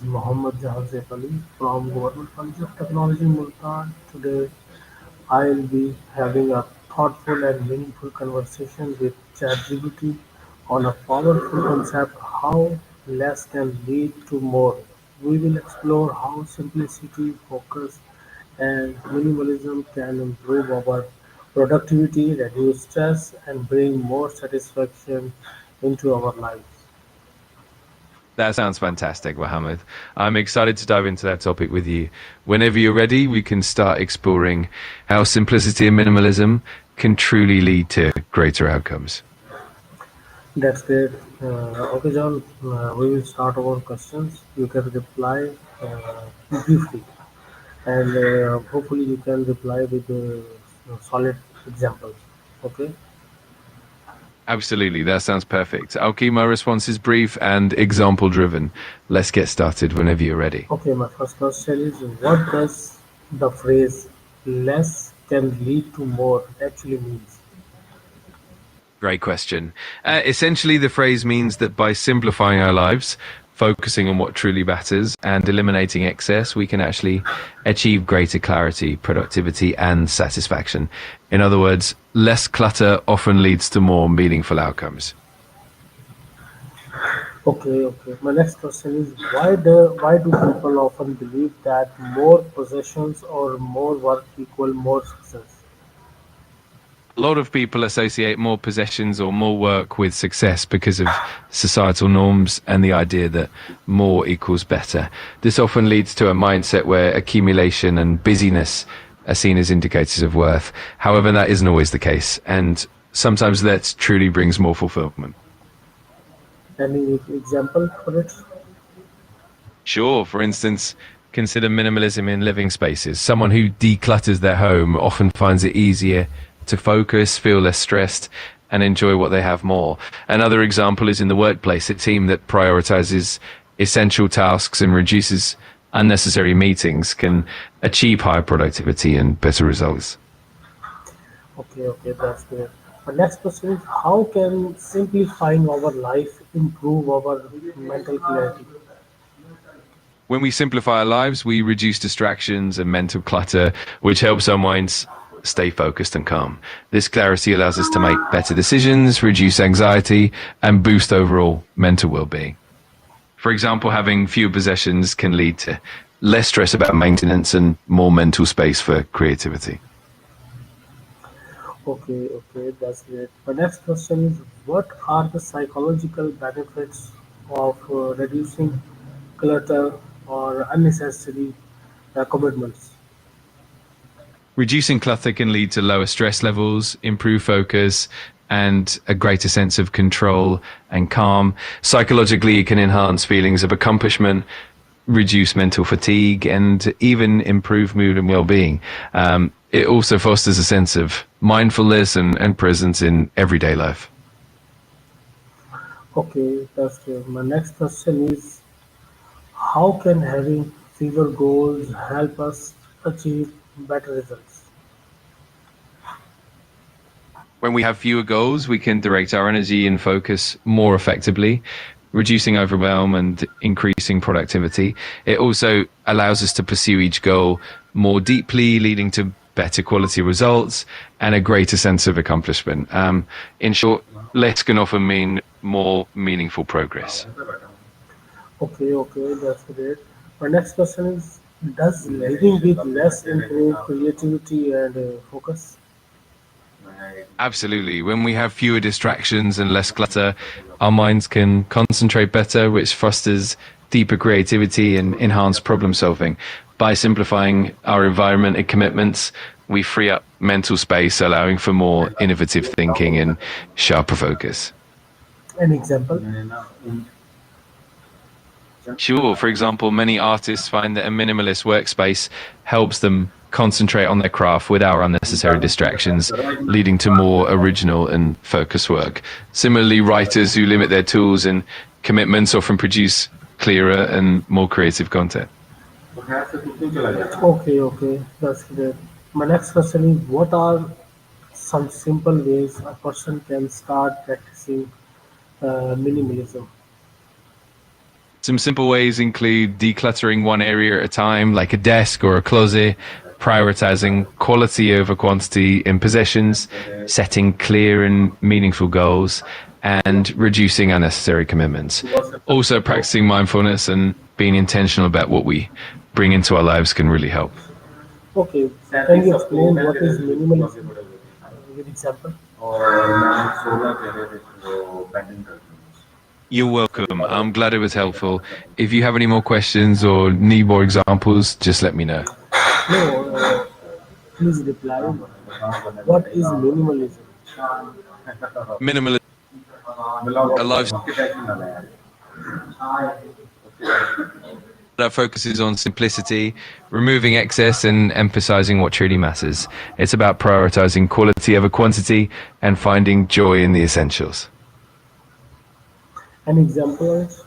Mohammad Jahanzeb Ali from Government College of Technology, Multan. Today, I'll be having a thoughtful and meaningful conversation with ChatGPT on a powerful concept how less can lead to more. We will explore how simplicity, focus, and minimalism can improve our productivity, reduce stress, and bring more satisfaction into our lives. That sounds fantastic, Mohammed. I'm excited to dive into that topic with you. Whenever you're ready, we can start exploring how simplicity and minimalism can truly lead to greater outcomes. That's great. Okay, John, we will start our questions. You can reply briefly, and hopefully you can reply with solid examples. Okay. Absolutely, that sounds perfect. I'll keep my responses brief and example driven. Let's get started whenever you're ready. Okay, my first question is what does the phrase less can lead to more actually means? Great question. Essentially, the phrase means that by simplifying our lives, focusing on what truly matters, and eliminating excess, we can actually achieve greater clarity, productivity, and satisfaction. In other words, less clutter often leads to more meaningful outcomes. Okay, okay. My next question is why do people often believe that more possessions or more work equal more success? A lot of people associate more possessions or more work with success because of societal norms and the idea that more equals better. This often leads to a mindset where accumulation and busyness are seen as indicators of worth. However, that isn't always the case, and sometimes that truly brings more fulfillment. Any example for it? Sure, for instance, consider minimalism in living spaces. Someone who declutters their home often finds it easier to focus, feel less stressed, and enjoy what they have more. Another example is in the workplace, a team that prioritizes essential tasks and reduces unnecessary meetings can achieve higher productivity and better results. Okay, okay, that's great. My next question is how can simplifying our life improve our mental clarity? When we simplify our lives, we reduce distractions and mental clutter, which helps our minds stay focused and calm. This clarity allows us to make better decisions, reduce anxiety, and boost overall mental well-being. For example, having fewer possessions can lead to less stress about maintenance and more mental space for creativity. Okay, okay, that's great. My next question is what are the psychological benefits of reducing clutter or unnecessary commitments? Reducing clutter can lead to lower stress levels, improved focus, and a greater sense of control and calm. Psychologically, it can enhance feelings of accomplishment, reduce mental fatigue, and even improve mood and well-being. It also fosters a sense of mindfulness and presence in everyday life. Okay, that's great. My next question is how can having fewer goals help us achieve better results? When we have fewer goals, we can direct our energy and focus more effectively, reducing overwhelm and increasing productivity. It also allows us to pursue each goal more deeply, leading to better quality results and a greater sense of accomplishment. In short, less can often mean more meaningful progress. Okay, okay, that's great. My next question is does living with less improve creativity and focus? Absolutely. When we have fewer distractions and less clutter, our minds can concentrate better, which fosters deeper creativity and enhanced problem solving. By simplifying our environment and commitments, we free up mental space, allowing for more innovative thinking and sharper focus. An example? Sure, for example, many artists find that a minimalist workspace helps them concentrate on their craft without unnecessary distractions, leading to more original and focused work. Similarly, writers who limit their tools and commitments often produce clearer and more creative content. Okay, okay, that's great. My next question is what are some simple ways a person can start practicing minimalism? Some simple ways include decluttering one area at a time, like a desk or a closet, prioritizing quality over quantity in possessions, setting clear and meaningful goals, and reducing unnecessary commitments. Also, practicing mindfulness and being intentional about what we bring into our lives can really help. Okay, can you explain what is minimalism with example? You're welcome. I'm glad it was helpful. If you have any more questions or need more examples, just let me know. No, please reply. What is minimalism? Minimalism, a life that focuses on simplicity, removing excess, and emphasizing what truly matters. It's about prioritizing quality over quantity and finding joy in the essentials. An example is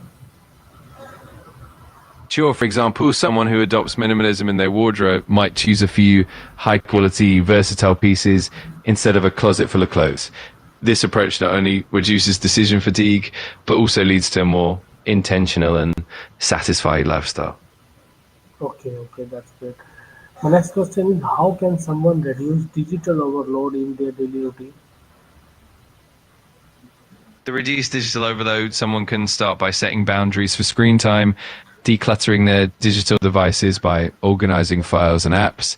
Sure, for example, someone who adopts minimalism in their wardrobe might choose a few high quality, versatile pieces instead of a closet full of clothes. This approach not only reduces decision fatigue, but also leads to a more intentional and satisfied lifestyle. okay, okay, that's great. My next question is how can someone reduce digital overload in their daily routine? To reduce digital overload, someone can start by setting boundaries for screen time, decluttering their digital devices by organizing files and apps,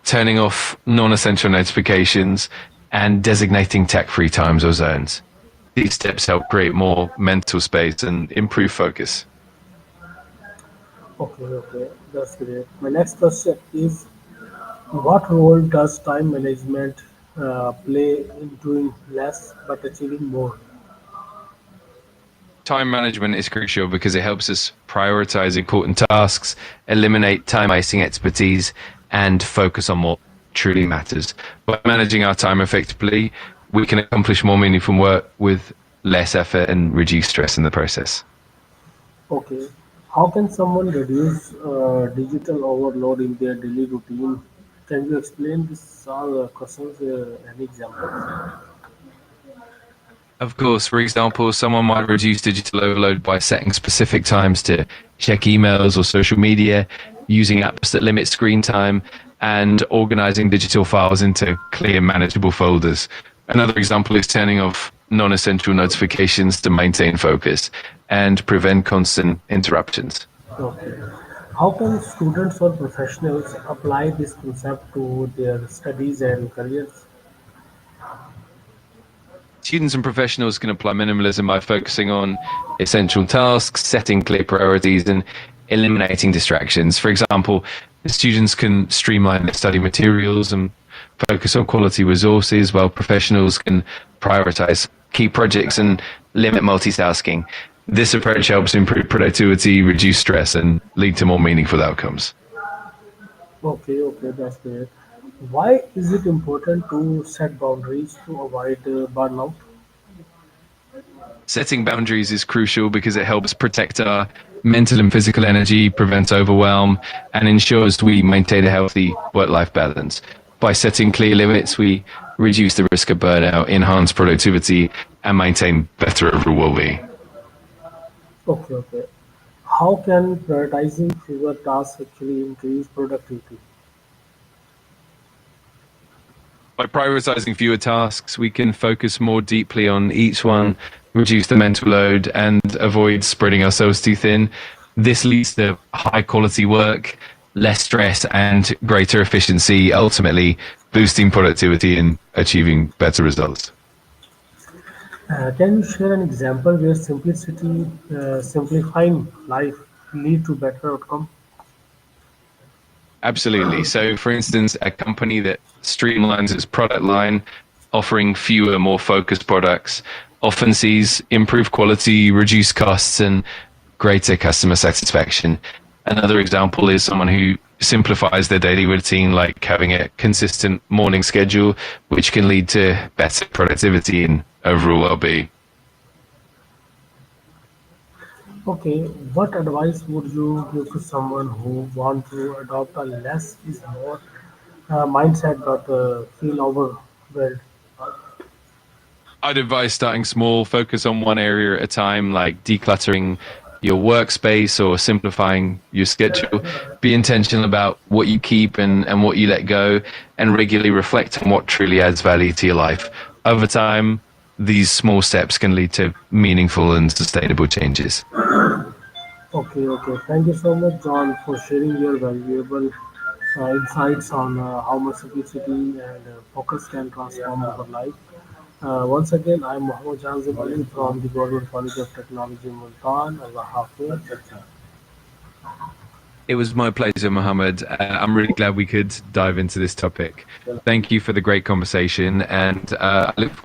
turning off non essential notifications, and designating tech free times or zones. These steps help create more mental space and improve focus. Okay, okay, that's great. My next question is what role does time management play in doing less but achieving more? Time management is crucial because it helps us prioritize important tasks, eliminate time wasting expertise, and focus on what truly matters. By managing our time effectively, we can accomplish more meaningful work with less effort and reduce stress in the process. Okay, how can someone reduce digital overload in their daily routine? Can you explain this questions and examples? Of course, for example, someone might reduce digital overload by setting specific times to check emails or social media, using apps that limit screen time, and organizing digital files into clear, manageable folders. Another example is turning off non essential notifications to maintain focus and prevent constant interruptions. Okay. How can students or professionals apply this concept to their studies and careers? Students and professionals can apply minimalism by focusing on essential tasks, setting clear priorities, and eliminating distractions. For example, students can streamline their study materials and focus on quality resources, while professionals can prioritize key projects and limit multitasking. This approach helps improve productivity, reduce stress, and lead to more meaningful outcomes. Okay, okay, that's great. Why is it important to set boundaries to avoid burnout? Setting boundaries is crucial because it helps protect our mental and physical energy, prevents overwhelm, and ensures we maintain a healthy work life balance. By setting clear limits, we reduce the risk of burnout, enhance productivity, and maintain better overall well being. Okay, okay. How can prioritizing fewer tasks actually increase productivity? By prioritizing fewer tasks, we can focus more deeply on each one, reduce the mental load, and avoid spreading ourselves too thin. This leads to high quality work, less stress, and greater efficiency, ultimately boosting productivity and achieving better results. Can you share an example where simplifying life lead to better outcome? Absolutely. So, for instance, a company that streamlines its product line, offering fewer, more focused products, often sees improved quality, reduced costs, and greater customer satisfaction. Another example is someone who simplifies their daily routine, like having a consistent morning schedule, which can lead to better productivity and overall well being. Okay, what advice would you give to someone who want to adopt a less is more mindset but feel overwhelmed? I'd advise starting small, focus on one area at a time, like decluttering your workspace or simplifying your schedule. Be intentional about what you keep and what you let go, and regularly reflect on what truly adds value to your life. Over time, these small steps can lead to meaningful and sustainable changes. Okay, okay. Thank you so much, John, for sharing your valuable insights on how much simplicity and focus can transform our life. Once again, I'm Mohammed Janzib Ali from the Government College of Technology, Multan. Allah Hafiz. It was my pleasure, Mohammed. I'm really glad we could dive into this topic. Thank you for the great conversation, and I look